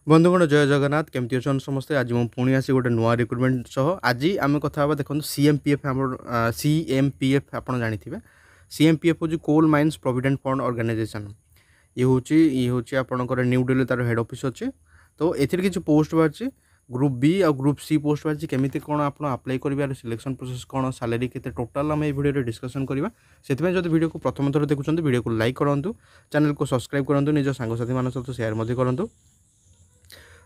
बंधुगण जय जगन्नाथ केमती अच्छा समस्ते आज मुझे पुणी आसी गोटे नुआ रिक्रुटमेंट सह आज आम कथा देखो सीएमपीएफ सीएमपीएफ आप जानी सीएमपीएफ हूँ coal mines provident fund organisation ये आपंकर न्यू दिल्ली तार हेड ऑफिस अच्छे तो ए किसी पोस्ट बाहर ग्रुप बी आ ग्रुप सी पोस्ट बाहर केमी कौन आप अप्लाई कर सिलेक्शन प्रोसेस कौन सैलरी के टोटाल आम भिडियो डिस्कसन करवा से भिडियो को प्रथम थर देखुं भिडियो को लाइक करूँ चैनल को सब्सक्राइब करूँ निज सांगसाथी मान सहित सेयार करूँ।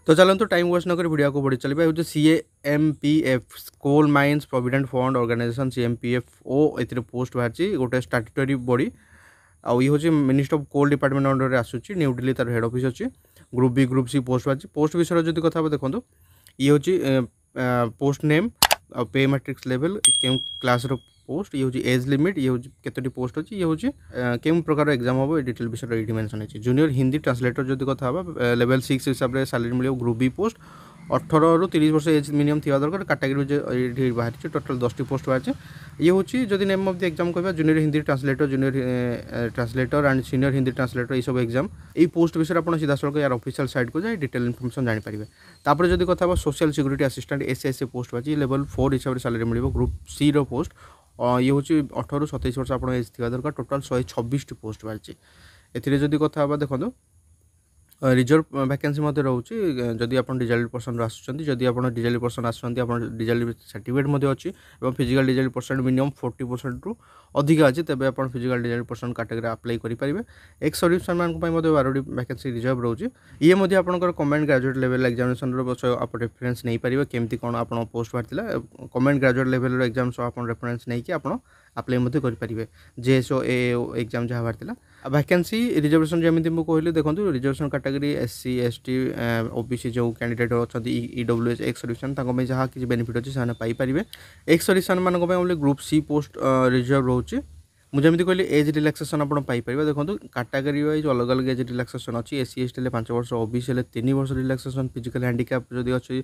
तो चलते टाइम वेस्ट नक वीडियो को बढ़ी चलिए हूँ CMPF coal mines provident fund organisation CMPFO ए पोस्ट बाहर गोटे स्टैट्यूटरी बॉडी आउ ये हूँ minister of coal department under आसूँ न्यू दिल्ली तार हेड ऑफिस अच्छी group B group C post बाहर पोस्ट विषय जो कथा देखो ये हूँ post name pay matrix level क्यों क्लास पोस्ट ये हूँ एज लिमिट ये हूँ केतोटी पोस्ट अच्छी ये हूँ क्यों प्रकार एग्जाम हम ये डिटेल विषय ये मेंशन है जूनियर हिंदी ट्रांसलेटर जो कथा लेवल 6 हिसाब से सैलरी मिले ग्रुप बी पोस्ट 18 रू 30 वर्ष एज मिनिमम थी दरकार कैटेगरी बाहर टोटाल 10 पोस्ट बाहर ये हूँ जब नेम ऑफ द एग्जाम कह junior Hindi translator junior translator and senior Hindi translator ये सब एग्जाम ये पोस्ट विषय आप सीधा सड़क यार ऑफिशियल साइट को जाए डिटेल इनफॉरमेशन जानीपारे। तापर जब कथा social security assistant SSC post बाहर लेवल 4 हिसाब से सैलरी मिले ग्रुप सी रो पोस्ट ये हूँ 18 रू 27 वर्ष आप एज थी दरकार टोटाल 126 पोस्ट बाहर एदी कथा देखो रिजर्व वैकेंसी रोचे जदि आप डिजेबल्ड पर्सन आसुँच जदि आप डिजेबल्ड पर्सन आसुँच डिजेबल्ड सर्टिफिकेट अच्छी और फिजिकल डिजेबल्ड पर्सन मिनिमम 40% रु अधिक अच्छी तेज आप physical disabled person category apply करेंगे। एक्स सर्विस मैन 12टी वैकेंसी रिजर्व रोचे ये आपंकर कमेंट ग्रेजुएट लेवल एग्जामिनेशन आप रेफरेन्स नहीं पारे केमती कौन आप पोस्ट बाहर कमेंट ग्रेजुएट लेवल एग्जाम आप रेफरेन्स नहीं कि आप अप्लाई करेंगे जेएसओ एओ एग्जाम जहाँ बाहर वैकेंसी रिजर्वेशन जमी मुझे कहली देखो reservation category SC ST OBC जो कैंडिडेट अच्छा ईडब्ल्यूएस एक्स सर्विसमैन जहाँ किसी बेनिफिट अच्छे से पाइपर एक्स सर्विसमैन मान ग्रुप सी पोस्ट रिजर्व रोचे मुझे कहली एज रिलैक्सेशन आप देखो कैटेगरी वाइज अलग अलग एज रिलैक्सेशन अच्छी एससी एसटी 5 वर्ष ओबीसी 3 वर्ष रिलैक्सेशन फिजिकल हैंडिकैप जो अच्छी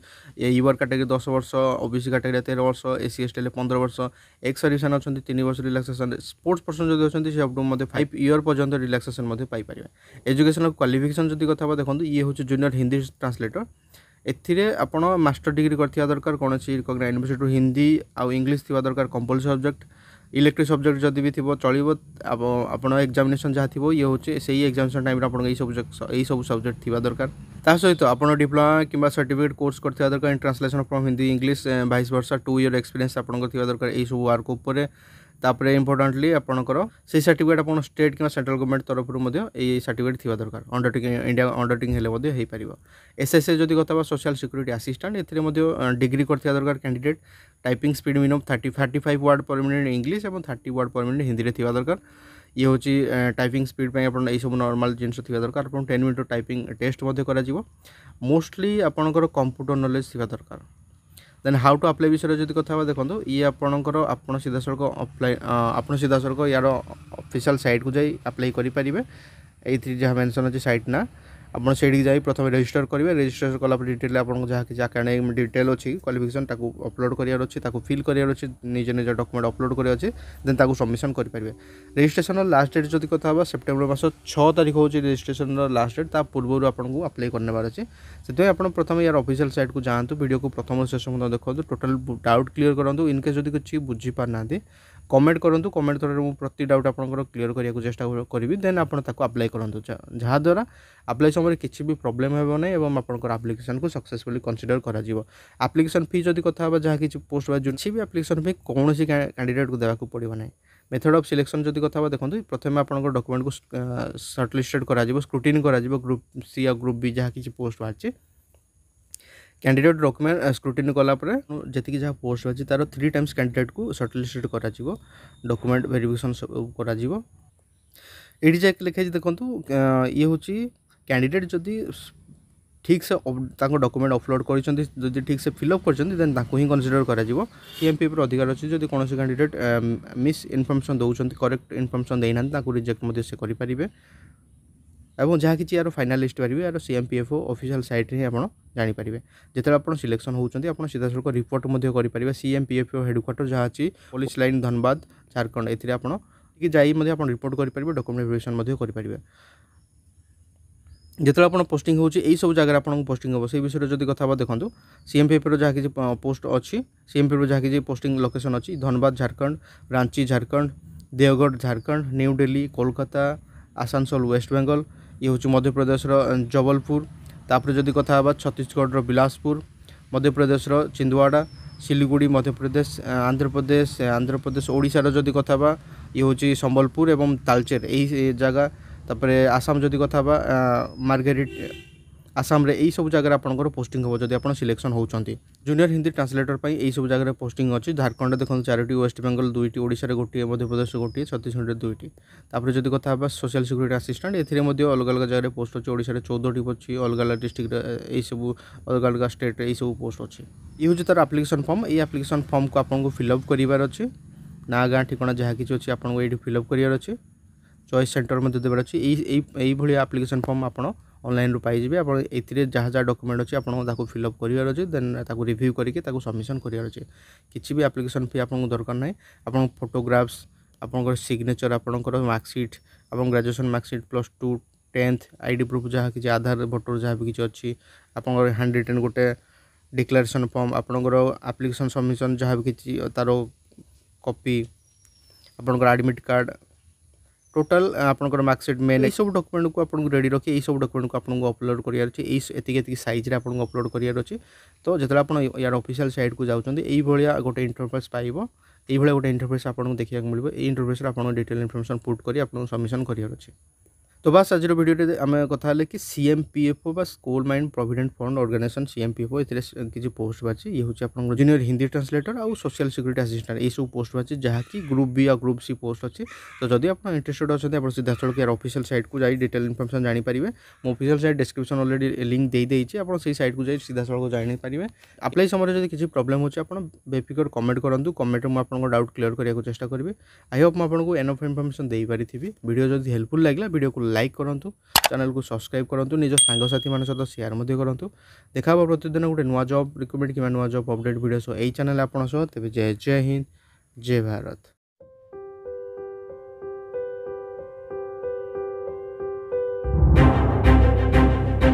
यूआर कैटेगरी 10 वर्ष ओबीसी कैटेगरी 13 वर्ष एससी एसटी 15 वर्ष एक्स सर्विसमैन अच्छा 3 वर्ष रिलैक्सेशन स्पोर्ट्स पर्सन जो अच्छे सब 5 ईयर पर्यंत रिलैक्सेशन पाइपर। एजुकेशनल क्वालिफिकेशन जो कथा देखो ये हूँ जूनियर हिंदी ट्रांसलेटर एथिरे आपण मास्टर डिग्री करथिया दरकार कौन रिकॉग्नाइज्ड यूनिवर्सिटी हिंदी आउ इंग्लिश थी दरकार कंपलसरी सब्जेक्ट इलेक्ट्रिक सब्जेक्ट जदि भी थी चलो आप एग्जामिनेशन जहाँ थी ये हूँ से एग्जामिनेशन टाइम आप सब सब्जेक्ट थी दरकार ता सहित आप डिप्लोमा कि सर्टिफिकेट कोर्स करथिया दरकार translation from Hindi English vice versa 2 year experience आपन थी दरकार यही सब वर्क उपर तापर इम्पोर्टाटली आपंकर से सर्टिफिकेट आप स्टेट कि सेंट्रल गवर्नमेंट तरफ ये सर्टिफिकेट थी दरकार अंडरटेकिंग इंडिया अंडरटेकिंग हो पार। एसएसए जदि कथा सोशल सिक्यूरीटी असिस्टेंट ए डिग्री करथिया दरकार candidate typing speed minimum 35 word per minute English और 30 वर्ड पर मिनिट हिंदी थी दरकार ये हूँ टाइपिंग स्पीड पे आप सब नॉर्मल जिन थी दरकार 10 मिनट टाइपिंग टेस्ट मोस्टली आपंकर कंप्यूटर नॉलेज थी दरकार। देन हाउ टू अप्लाई विषय जो कथा देखो ये आपंकर आप सीधा सड़क अप्लाई आप सीधा सड़क यार ऑफिशियल साइट को जाई अप्लाई करेंगे ये जहाँ मेंशन अच्छे साइट ना आप से प्रथम रजिस्टर करेंगे रजिस्टर कला डिटेल आप जहाँ किसी एकेडमिक डिटेल अच्छी क्वालिफिकेशन अपलोड करार अच्छी फिल करार अच्छी निज निज डॉक्यूमेंट अपलोड करार अच्छे देन ताकू सबमिशन करेंगे। रजिस्ट्रेशन लास्ट डेट जो कथा सेप्टेम्बर मास 6 तारीख हूँ रजिस्ट्रेशन लास्ट डेट ता पूर्व आपको अप्लाई करने अच्छे से आप प्रथम यार ऑफिशियल साइट को जातु वीडियो को प्रथम शेष देखो टोटाल डाउट क्लियर करूँ इनकेस जब किसी बुझीपार कमेंट करूँ कमेंट थ्रू मुझे प्रति डाउट आप क्लियर करने को चेष्टा करी देन आप अप्लाई करूँ जहाँद्वारा अप्लाई समय किसी भी प्रोब्लेम हो ना और आपंकर आप्लिकेसन को सक्सेसफुली कंसीडर करा आप्लिकेसन फी जब कथा जहाँ किसी पोस्ट किसी भी आप्लिकेसन फी कौन कैंडिडेट को देवाक पड़ो ना। मेथड ऑफ सिलेक्शन जब कथा देखो प्रथम आप डॉक्यूमेंट को सर्टलिस्टेड कर स्क्रूटिनी कर ग्रुप सी या ग्रुप बी जहाँ किसी पोस्ट बाहर कैंडिडेट डॉक्यूमेंट स्क्रूटिनी कलापर जी जहाँ पोस्ट अच्छी तार 3 टाइम्स कैंडिडेट को सर्टलिस्टेड कर डॉक्यूमेंट वेरिफिकेशन कर ये जाके लिखाई देखो ये हूँ कैंडिडेट जदि ठीक से डॉक्यूमेंट अपलोड कर ठीक से फिलअप कर ही कंसीडर कर सीएमपीएफ अधिकार अच्छी जब कौन कैंडिडेट मिस इनफर्मेशन दौरान करेक्ट इनफर्मेशन देना रिजेक्ट से करेंगे और जहाँ कि यार फाइनाल लिस्ट पारे यार सीएमपीएफओ ऑफिशियल साइट ही आप जानीपारे जिते आप सिलेक्शन होती आप सीधा सड़क रिपोर्ट करेंगे सीएमपीएफओ हेडक्वार्टर जहाँ अच्छी पुलिस लाइन धनबाद झारखंड ए आप रिपोर्ट करेंगे डॉक्यूमेंट वेरिफिकेशन करेंगे। ଯେତେବେଳେ ଆପଣ ପୋଷ୍ଟିଂ ହେଉଛି ଏଇ ସବୁ ଜାଗାରେ ଆପଣଙ୍କୁ ପୋଷ୍ଟିଂ ହେବ ସେଇ ବିଷୟରେ ଯଦି କଥା ହେବା ଦେଖନ୍ତୁ ସିଏମ୍ପିଏଫ୍ର ଯାହା କିଛି ପୋଷ୍ଟ ଅଛି ସିଏମ୍ପିଏଫ୍ର ଯାହା କିଛି ପୋଷ୍ଟିଂ ଲୋକେସନ୍ ଅଛି ଧନବାଦ ଝାଡ଼ଖଣ୍ଡ, ରାଞ୍ଚି ଝାଡ଼ଖଣ୍ଡ, ଦେଓଗଡ଼ ଝାଡ଼ଖଣ୍ଡ, ନ୍ୟୁ ଦିଲ୍ଲୀ କୋଲକାତା, ଆସାନସୋଲ ୱେଷ୍ଟବେଙ୍ଗଲ, ଇଏ ହେଉଛି ମଧ୍ୟପ୍ରଦେଶର ଜବଲପୁର। ତାପରେ ଯଦି କଥା ହେବା ଛତିଶଗଡ଼ର ବିଲାସପୁର, ମଧ୍ୟପ୍ରଦେଶର ଚିନ୍ଦୱାଡ଼ା, ସିଲିଗୁଡ଼ି ମଧ୍ୟପ୍ରଦେଶ, ଆନ୍ଧ୍ରପ୍ରଦେଶ ଓଡ଼ିଶାର ଯଦି କଥା ହେବା ଇଏ ହେଉଛି ସମ୍ବଲପୁର ଏବଂ ତାଲଚେର ଏଇ ଜାଗା। ତାପରେ ଆସାମ ଯଦି କଥା ହେବା ମାର୍ଗେରିଟ୍ ଆସାମରେ ଏଇ ସବୁ ଜାଗାରେ ଆପଣଙ୍କର ପୋଷ୍ଟିଂ ହେବ ଯଦି ଆପଣ ସିଲେକ୍ସନ୍ ହେଉଛନ୍ତି। ଜୁନିୟର ହିନ୍ଦୀ ଟ୍ରାନ୍ସଲେଟର ପାଇଁ ଏଇ ସବୁ ଜାଗାରେ ପୋଷ୍ଟିଂ ଅଛି। ଝାଡ଼ଖଣ୍ଡରେ ଦେଖନ୍ତୁ 4ଟି, ୱେଷ୍ଟବେଙ୍ଗଲ 2ଟି, ଓଡ଼ିଶାରେ ଗୋଟିଏ, ମଧ୍ୟପ୍ରଦେଶରେ ଗୋଟିଏ, ଛତିଶଗଡ଼ରେ 2ଟି। ତାପରେ ଯଦି କଥା ହେବା ସୋସିଆଲ ସିକ୍ୟୁରିଟି ଆସିଷ୍ଟାଣ୍ଟ ଏଥିରେ ମଧ୍ୟ ଅଲଗା ଅଲଗା ଜାଗାରେ ପୋଷ୍ଟ ଅଛି। ଓଡ଼ିଶାରେ 14ଟି ଅଛି, ଅଲଗା ଅଲଗା ଡିଷ୍ଟ୍ରିକ୍ଟରେ ଏଇସବୁ ଅଲଗା ଅଲଗା ଷ୍ଟେଟ୍ରେ ଏଇସବୁ ପୋଷ୍ଟ ଅଛି। ଇଏ ହେଉଛି ତାର ଆପ୍ଲିକେସନ୍ ଫର୍ମ। ଏଇ ଆପ୍ଲିକେସନ୍ ଫର୍ମକୁ ଆପଣଙ୍କୁ ଫିଲ୍ଅପ୍ କରିବାର ଅଛି। ନାଁ ଗାଁ ଠିକଣା ଯାହା କିଛି ଅଛି ଆପଣଙ୍କୁ ଏଇଠି ଫିଲ୍ଅପ୍ କରିବାର ଅଛି। ଚଏସ୍ ସେଣ୍ଟର ମଧ୍ୟ ଦେବାର ଅଛି। ଏଇଭଳିଆ ଆପ୍ଲିକେସନ୍ ଫର୍ମ ଆପଣ ଅନଲାଇନ୍ରୁ ପାଇଯିବେ। ଆପଣ ଏଥିରେ ଯାହା ଯାହା ଡକ୍ୟୁମେଣ୍ଟ ଅଛି ଆପଣଙ୍କୁ ତାକୁ ଫିଲ୍ଅପ୍ କରିବାର ଅଛି, ଦେନ୍ ତାକୁ ରିଭ୍ୟୁ କରିକି ତାକୁ ସବମିସନ୍ କରିବାର ଅଛି। କିଛି ବି ଆପ୍ଲିକେସନ୍ ଫି ଆପଣଙ୍କୁ ଦରକାର ନାହିଁ। ଆପଣଙ୍କ ଫଟୋଗ୍ରାଫ୍ସ, ଆପଣଙ୍କର ସିଗ୍ନେଚର୍, ଆପଣଙ୍କର ମାର୍କସିଟ୍, ଆପଣଙ୍କ graduation marksheet, +2, 10th, ID proof ଯାହା କିଛି ଆଧାର, ଭୋଟର ଯାହା ବି କିଛି ଅଛି, ଆପଣଙ୍କର ହ୍ୟାଣ୍ଡ ରିଟେନ୍ ଗୋଟେ ଡିକ୍ଲାରେସନ୍ ଫର୍ମ, ଆପଣଙ୍କର ଆପ୍ଲିକେସନ୍ ସବମିସନ୍ ଯାହା ବି କିଛି ତାର କପି, ଆପଣଙ୍କର ଆଡ଼ମିଟ୍ କାର୍ଡ଼, ଟୋଟାଲ୍ ଆପଣଙ୍କର ମାର୍କସିଟ୍ ମେନ୍ ଏଇସବୁ ଡକ୍ୟୁମେଣ୍ଟକୁ ଆପଣଙ୍କୁ ରେଡ଼ି ରଖି ଏଇସବୁ ଡକ୍ୟୁମେଣ୍ଟକୁ ଆପଣଙ୍କୁ ଅପଲୋଡ଼ କରିବାର ଅଛି। ଏତିକି ସାଇଜ୍ରେ ଆପଣଙ୍କୁ ଅପଲୋଡ଼ କରିବାର ଅଛି। ତ ଯେତେବେଳେ ଆପଣ ୟାର ଅଫିସିଆଲ୍ ସାଇଟ୍କୁ ଯାଉଛନ୍ତି ଏଇଭଳିଆ ଗୋଟେ ଇଣ୍ଟରଫେସ୍ ପାଇବ। ଏଇଭଳିଆ ଗୋଟେ ଇଣ୍ଟରଫେସ୍ ଆପଣଙ୍କୁ ଦେଖିବାକୁ ମିଳିବ। ଏଇ ଇଣ୍ଟରଫେସ୍ରେ ଆପଣ ଡିଟେଲ୍ ଇନଫର୍ମେସନ୍ ପୁଟ୍ କରି ଆପଣଙ୍କୁ ସବମିସନ୍ କରିବାର ଅଛି। तो बस आज भिडियो आम कथा कि सीएमपीएफओ बा coal mine provident fund organisation CMPFO ए किसी पोस्ट बाची ये हूँ आप जूनियर हिंदी ट्रांसलेटर और सोशल सिक्यूरिटी असिस्टेंट ये सब पोस्ट बाची जहाँकि ग्रुप बी और ग्रुप सी पोस्ट अच्छी। तो जदि आप इंटरेस्टेड अच्छा आप सीधा सड़क यार ऑफिशियल साइट को जाई डिटेल इनफॉरमेशन जानीपारे। मो official site description already link दे देती आप साइट को जाई सीधा सड़क जानीपारे। अप्लाई समय जब किसी प्रोब्लेम हो बेफिकर कमेंट करूँ कमेंट में आपको डाउट क्लियर करने को चेष्टा करी। आई होप मुझे एनफ इनफर्मेशन दे पारी वीडियो जब हेल्पफुल लगे वीडियो को लाइक करूँ, चैनल को सब्सक्राइब करूँ, निज सांगसाथी मान सहित शेयर करूँ। देखा प्रतिदिन गोटे नुआ जॉब रिक्रुटमेंट कि नुआ जॉब अपडेट वीडियो सो यही चैनल आप तेज जय हिंद जय भारत।